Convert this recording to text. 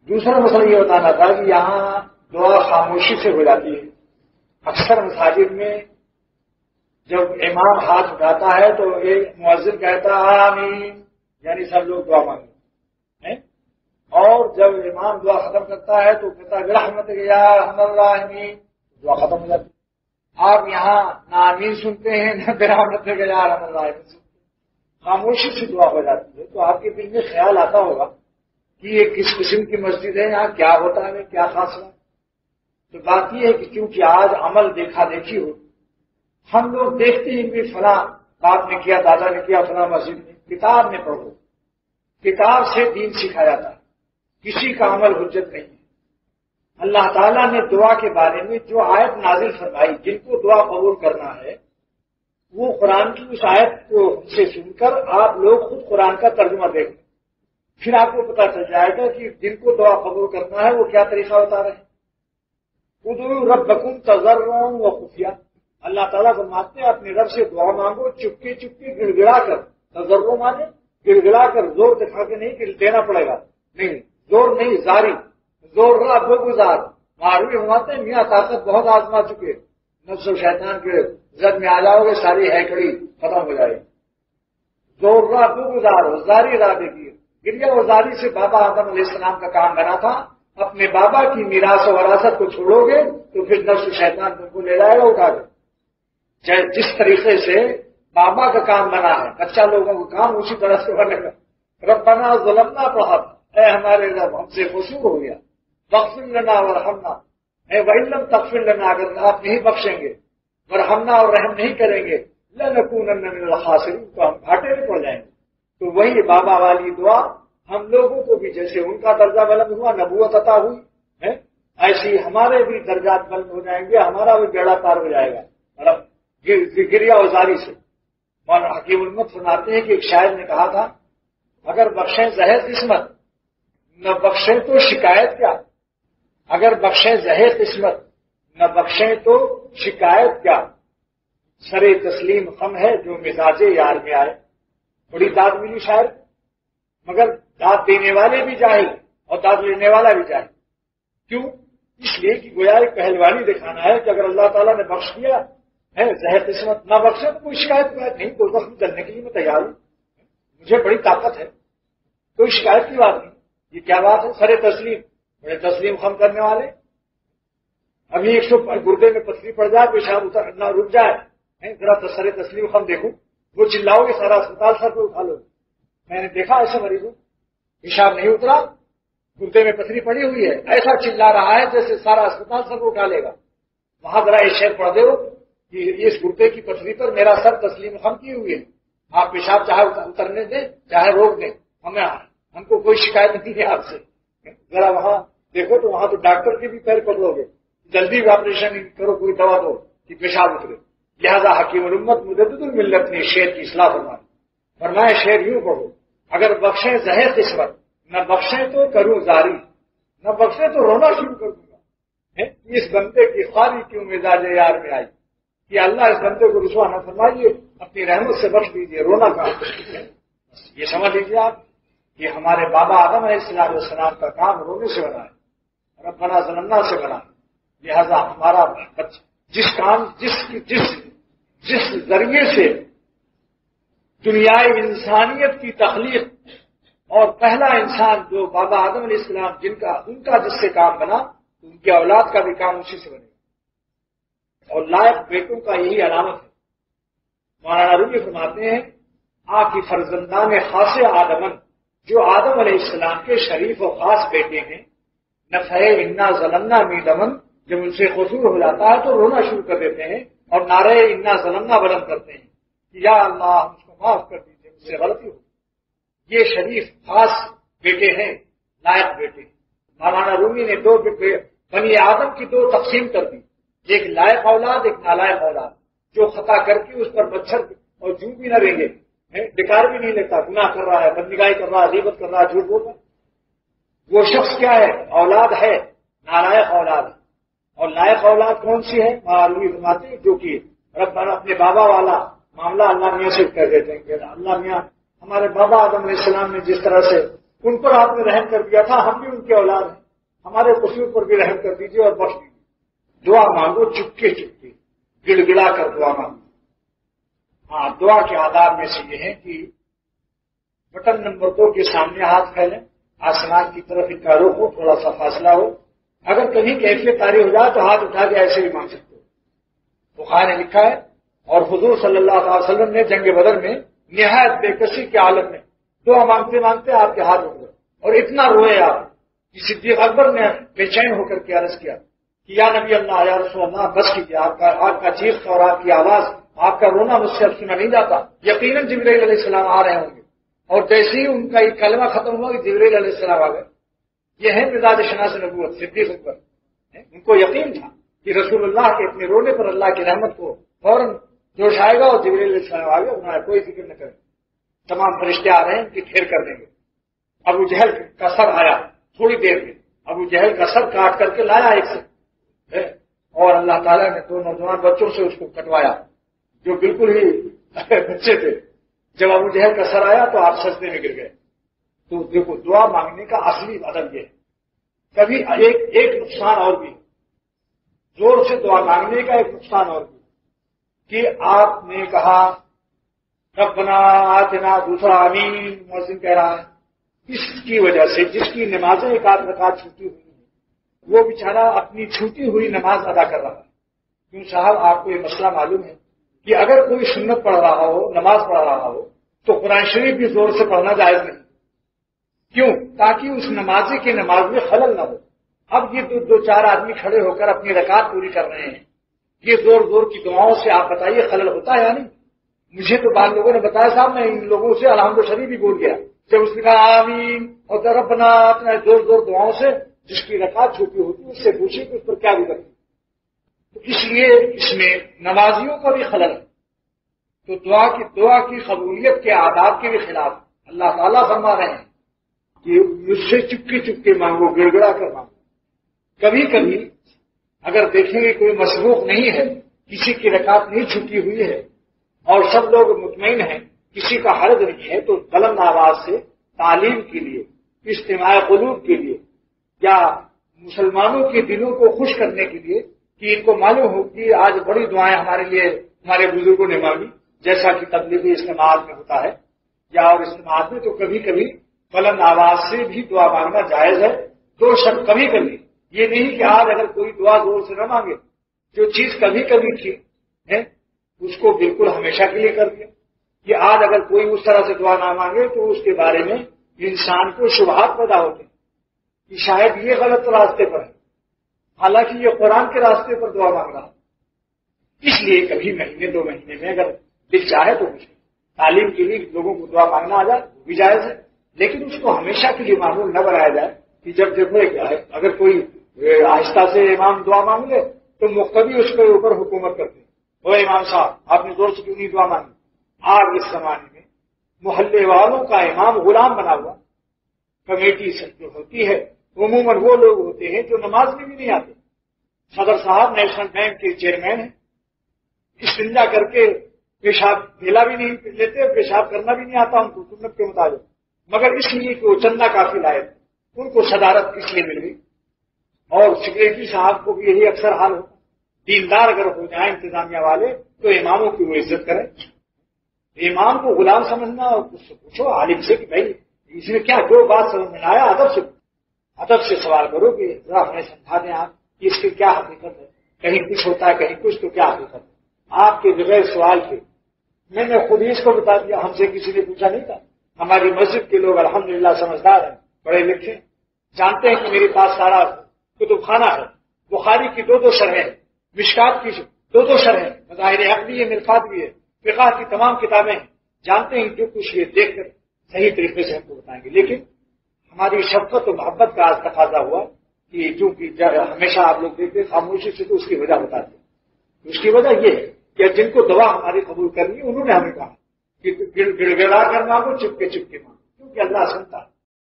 دوسرا مسئلہ یہ بتانا تھا کہ یہاں دعا خاموشی سے ہو جاتی ہے. اکثر مساجد میں جب امام ہاتھ اٹھاتا ہے تو ایک مؤذن کہتا ہے آمین، یعنی سب لوگ دعا مانگتے ہیں، اور جب امام دعا ختم کرتا ہے تو کہتا ہے برحمتک یا ارحم الراحمین، دعا ختم ہو جاتی ہے. آپ یہاں نہ آمین سنتے ہیں نہ برحمتک یا ارحم الراحمین سنتے ہیں، خاموشی سے دعا ہو جاتی ہے. تو آپ کے دل میں خیال آتا ہوگا کہ یہ کس قسم کی مسجد ہے، یہاں کیا ہوتا ہے، کیا خاص ہے. تو بات یہ ہے کہ چونکہ آج عمل دیکھا دیکھی ہو، ہم لوگ دیکھتے ہیں کہ فلاں باپ نے کیا، دادا نے کیا، فلاں مسجد میں. کتاب میں پڑھو، کتاب سے دین سکھایا جاتا ہے، کسی کا عمل حجت نہیں ہے. اللہ تعالیٰ نے دعا کے بارے میں جو آیت نازل فرمائی، جن کو دعا قبول کرنا ہے، وہ قرآن کی اس آیت کو سے سن کر آپ لوگ خود قرآن کا ترجمہ دیکھیں، پھر آپ کو پتا چل جائے گا کہ جن کو دعا قبول کرنا ہے وہ کیا طریقہ بتا رہے ہیں. ادعوا ربکم تضرعا وخفیہ، اللہ تعالیٰ فرماتے ہیں اپنے رب سے دعا مانگو چپکے چپکے گڑ گڑا کر. تضرع مانے گڑ گڑا کر، زور دکھا کے نہیں کہ دینا پڑے گا، نہیں، زور نہیں، زاری، زور رہا دو گزار. معروی فرماتے ہیں میاں طاقت بہت آزما چکے، نفس و شیطان کے زد میں آ جاؤ گے ساری ہیکڑی ختم ہو جائے گی. زور رہا دو گزار، زاری راہ دیکھیے. گریا اور زاری سے بابا آدم علیہ السلام کا کام بنا تھا. اپنے بابا کی میراث و وراثت کو چھوڑو گے تو پھر نفس و شیطان تم کو لے جائے گا اٹھا کے. جس طریقے سے بابا کا کام بنا ہے بچہ لوگوں کا کام اسی طرح سے بنے گا. ربنا ظلمنا پڑھا، اے ہمارے رب ہم سے قصور ہو گیا، واغفر لنا ورحمنا، اے وَإِن لَّمْ تَغْفِرْ لَنَا، اگر آپ نہیں بخشیں گے، ورحمنا اور رحم نہیں کریں گے، لَنَكُونَنَّ مِنَ الْخَاسِرِينَ، تو ہم گھاٹے میں پڑ جائیں گے. تو وہی بابا والی دعا ہم لوگوں کو بھی جیسے ان کا درجہ بلند ہوا، نبوت عطا ہوئی ہے، ایسی ہمارے بھی درجات بلند ہو جائیں گے، ہمارا بھی بیڑا پار ہو جائے گا. مطلب گریا اوزاری سے. مولانا حکیم الامت فرماتے ہیں کہ ایک شاعر نے کہا تھا اگر بخشیں زہر قسمت نہ بخشیں تو شکایت کیا، اگر بخشیں زہر قسمت نہ بخشیں تو شکایت کیا، سرے تسلیم خم ہے جو مزاج یار میں آئے. بڑی داد ملی شاعر، مگر داد دینے والے بھی جاہل اور داد لینے والا بھی جاہل. کیوں؟ اس لیے کہ گویا ایک پہلوانی دکھانا ہے کہ اگر اللہ تعالیٰ نے بخش دیا ہے زہر قسمت، نہ بخشے تو کوئی شکایت نہیں، کوئی وقت چلنے کے لیے میں تیار ہوں، مجھے بڑی طاقت ہے، کوئی شکایت کی بات نہیں. یہ کیا بات ہے؟ سرے تسلیم، بڑے تسلیم خم کرنے والے. ابھی 100 گردے میں پتھری پڑ جائے، پیشاب نہ رک جائے، ذرا سرے تسلیم خم دیکھو، وہ چلاؤ گے سارا اسپتال سر پہ اٹھا لو. میں نے دیکھا ایسے مریضوں، پیشاب نہیں اترا، گردے میں پتھری پڑی ہوئی ہے، ایسا چلا رہا ہے جیسے سارا اسپتال سر کو اٹھا لے گا. وہاں ذرا یہ شعر پڑھ دے کہ اس گردے کی پتھری پر میرا سر تسلیم خم کی ہوئی ہے، آپ پیشاب چاہے اترنے دیں چاہے روک دیں، ہم کو کوئی شکایت نہیں ہے آپ سے. ذرا وہاں دیکھو تو وہاں تو ڈاکٹر کے بھی پیر پکڑو گے، جلدی آپریشن کرو، کوئی دوا دو کہ پیشاب اترے. لہذا حکیم الامت مجدد الملت نے شعر کی اصلاح فرمایا شعر یوں پڑھو اگر بخشیں زہر قسمت نہ بخشیں تو کروں زاری، نہ بخشیں تو رونا شروع کر دوں گا. اس بندے کی خواری کیوں مزاج یار میں آئی، کہ اللہ اس بندے کو رسوا نہ فرمائیے، اپنی رحمت سے بخش دیجیے، رونا کہاں. یہ سمجھ لیجیے آپ، یہ ہمارے بابا آدم علیہ السلام کا کام رونے سے بنا ہے، ربنا ظلمنا سے بنا ہے. لہذا ہمارا جس ذریعے سے دنیائے انسانیت کی تخلیق اور پہلا انسان جو بابا آدم علیہ السلام ان کا جس سے کام بنا، ان کی اولاد کا بھی کام اسی سے بنے گا. اور لائق بیٹوں کا یہی علامت ہے. مولانا رومی فرماتے ہیں آقی فرزندان خاص آدمن، جو آدم علیہ السلام کے شریف و خاص بیٹے ہیں، نفع انا ظلمنا میدمن، جب ان سے قصور ہو جاتا ہے تو رونا شروع کر دیتے ہیں اور نعرہ انا ظلمنا بلند کرتے ہیں کہ یا اللہ ہم کو معاف کر دیجیے، مجھ سے غلطی ہو. یہ شریف خاص بیٹے ہیں، لائق بیٹے. مولانا رومی نے بنی آدم کی 2 تقسیم کر دی، ایک لائق اولاد ایک نالائق اولاد. جو خطا کر کے اس پر مچھر اور جو بھی نہ رہیں گے، بیکار بھی نہیں لیتا، گناہ کر رہا ہے، بدنگاہی کر رہا ہے، غیبت کر رہا ہے، جھوٹ بول رہا ہے، وہ شخص کیا ہے؟ اولاد ہے، نالائق اولاد ہے. اور لائق اولاد کون سی ہے؟ معلومی فرماتے ہیں جو کہ ربنا اپنے بابا والا معاملہ اللہ میاں سے کر دیتے ہیں کہ اللہ میاں ہمارے بابا آدم علیہ السلام نے جس طرح سے ان پر آپ نے رحم کر دیا تھا، ہم بھی ان کے اولاد ہیں، ہمارے قصور پر بھی رحم کر دیجیے اور بخش دیجیے۔ دعا مانگو چپکے چپکے، گڑ گڑا کر دعا مانگو۔ ہاں، دعا کے آداب میں سے یہ ہے کہ بٹن نمبر 2 کے سامنے ہاتھ پھیلیں، آسمان کی طرف ان کا رخ ہو، تھوڑا سا فاصلہ ہو۔ اگر کہیں کیفیت طاری ہو جائے تو ہاتھ اٹھا کے ایسے بھی مانگ سکتے ہو۔ بخاری نے لکھا ہے، اور حضور صلی اللہ علیہ وسلم نے جنگ بدر میں نہایت بے کسی کے عالم میں دعا مانگتے مانگتے آپ کے ہاتھ اٹھ گئے اور اتنا روئے آپ کہ صدیق اکبر نے بے چین ہو کر کے عرض کیا کہ یا نبی اللہ، یا رسول اللہ، بس کیجیے، آپ کا چیخ اور آپ کی آواز، آپ کا رونا مجھ سے اب سنا نہیں جاتا۔ یقیناً جبرائیل علیہ السلام آ رہے ہوں گے۔ اور جیسے ہی ان کا یہ کلمہ ختم ہوا کہ جبرائیل علیہ السلام آ گئے۔ یہ ہے مزاج شناس نبوت صدیق اکبر۔ ان کو یقین تھا کہ رسول اللہ کے اپنے رونے پر اللہ کی رحمت کو فوراً جوش آئے گا، اور جبرائیل علیہ السلام آ گئے، انہوں نے کوئی فکر نہ کرے، تمام فرشتے آ رہے ہیں کہ ٹھیر کر دیں گے۔ ابو جہل کا سر آیا تھوڑی دیر میں، ابو جہل کا سر کاٹ کر کے لایا ایک سے، اور اللہ تعالیٰ نے 2 نوجوان بچوں سے اس کو کٹوایا جو بالکل ہی بچے تھے۔ جب ابو جہل کا سر آیا تو آپ سجدے میں گر گئے۔ تو دیکھو، دعا مانگنے کا اصلی ادب یہ ہے۔ کبھی ایک نقصان اور بھی، زور سے دعا مانگنے کا ایک نقصان اور بھی کہ آپ نے کہا ربنا آتنا، دوسرا آمین مؤذن کہہ رہا ہے، اس کی وجہ سے جس کی نمازیں ایک آدھ رکعت چھوٹی ہوئی ہیں وہ بیچارہ اپنی چھوٹی ہوئی نماز ادا کر رہا ہے۔ کیوں صاحب، آپ کو یہ مسئلہ معلوم ہے کہ اگر کوئی سنت پڑھ رہا ہو، نماز پڑھ رہا ہو، تو قرآن شریف بھی زور سے پڑھنا جائز نہیں۔ کیوں؟ تاکہ اس نمازی کی نماز میں خلل نہ ہو۔ اب یہ 2-4 آدمی کھڑے ہو کر اپنی رکعت پوری کر رہے ہیں، یہ زور زور کی دعاؤں سے آپ بتائیے خلل ہوتا ہے یا نہیں؟ مجھے تو بعض لوگوں نے بتایا صاحب، میں ان لوگوں سے الحمد شریف بھی بول گیا جب اس نے کہا آمین اور ربنا اپنا زور زور دعاؤں سے، جس کی رکعت چھوٹی ہوتی ہے اس سے پوچھیے کہ اس پر کیا گزرتی۔ تو اس لیے اس میں نمازیوں کا بھی خلل ہے۔ تو دعا کی قبولیت کے آداب کے بھی خلاف اللہ تعالیٰ فرما رہے ہیں کہ مجھ سے چپکے چپکے مانگو، گڑ گڑا کر مانگو۔ کبھی کبھی اگر دیکھیں گے کوئی مسبوق نہیں ہے، کسی کی رکعت نہیں چھٹی ہوئی ہے اور سب لوگ مطمئن ہیں، کسی کا حرج نہیں ہے، تو بلند آواز سے تعلیم کے لیے، اجتماع قلوب کے لیے، یا مسلمانوں کے دلوں کو خوش کرنے کے لیے کہ ان کو معلوم ہو کہ آج بڑی دعائیں ہمارے لیے ہمارے بزرگوں نے مانگی، جیسا کہ تبلیغی اجتماعات میں ہوتا ہے، یا اور اجتماعات میں تو کبھی کبھی بلند آواز سے بھی دعا مانگنا جائز ہے۔ 2 شرط، کبھی کبھی، یہ نہیں کہ آج اگر کوئی دعا زور سے نہ مانگے، جو چیز کبھی کبھی تھی ہے اس کو بالکل ہمیشہ کے لیے کر دیا۔ کہ آج اگر کوئی اس طرح سے دعا نہ مانگے تو اس کے بارے میں انسان کو شبہات پیدا ہوتے ہیں کہ شاید یہ غلط راستے پر ہے، حالانکہ یہ قرآن کے راستے پر دعا مانگ رہا ہے۔ اس لیے کبھی مہینے 2 مہینے میں اگر دل چاہے تو کچھ تعلیم کے لیے لوگوں کو دعا مانگنا آ جائے وہ بھی جائز ہے، لیکن اس کو ہمیشہ کے لیے معمول نہ بنایا جائے کہ جب دیکھو اگر کوئی آہستہ سے امام دعا مانگ لے تو مقتدی اس کے اوپر حکومت کرتے ہیں، وہ امام صاحب آپ نے زور سے کیوں نہیں دعا مانگی؟ آج اس زمانے میں محلے والوں کا امام غلام بنا ہوا، کمیٹی جو ہوتی ہے عموماً وہ لوگ ہوتے ہیں جو نماز میں بھی نہیں آتے۔ صدر صاحب نیشنل بینک کے چیئرمین ہیں، استنجا کر کے پیشاب ڈھیلا بھی نہیں لیتے، پیشاب کرنا بھی نہیں آتا ان کو سنت کے مطابق، مگر اس لیے کہ وہ چندہ کافی لائے تھے، ان کو صدارت اس لیے مل گئی۔ اور سیکریٹری صاحب کو بھی یہی اکثر حال ہوتا، دیندار اگر ہو جائیں انتظامیہ والے تو اماموں کی وہ عزت کریں۔ امام کو غلام سمجھنا، اور اس سے پوچھو عالم سے کہ بھائی اس میں کیا جو بات سمجھ میں آیا ادب سے سوال کرو کہ ذرا ہمیں سمجھا دیں آپ کہ اس کی کیا حقیقت ہے، کہیں کچھ ہوتا ہے کہیں کچھ، تو کیا حقیقت ہے؟ آپ کے بغیر سوال کے میں نے خود ہی اس کو بتا دیا، ہم سے کسی نے پوچھا نہیں تھا۔ ہماری مسجد کے لوگ الحمدللہ سمجھدار ہیں، پڑھے لکھے، جانتے ہیں کہ میرے پاس سارا کتب خانہ ہے، بخاری کی 2 شرحیں ہیں، مشکات کی 2 شرحیں، مظاہر حق بھی ہے، مرفات بھی ہے، فقہ کی تمام کتابیں ہیں، جانتے ہیں جو کچھ یہ دیکھ کر صحیح طریقے سے ہم کو بتائیں گے۔ لیکن ہماری شفقت و محبت کا آج تقاضا ہوا کہ چونکہ ہمیشہ آپ لوگ دیکھتے خاموشی سے، تو اس کی وجہ بتاتے ہیں۔ اس کی وجہ یہ ہے کہ جن کو دعا ہماری قبول کرنی انہوں نے ہمیں کہا کہ گڑ گڑا کر مانگو، چپکے چپکے مانگو، کیونکہ اللہ سنتا ہے۔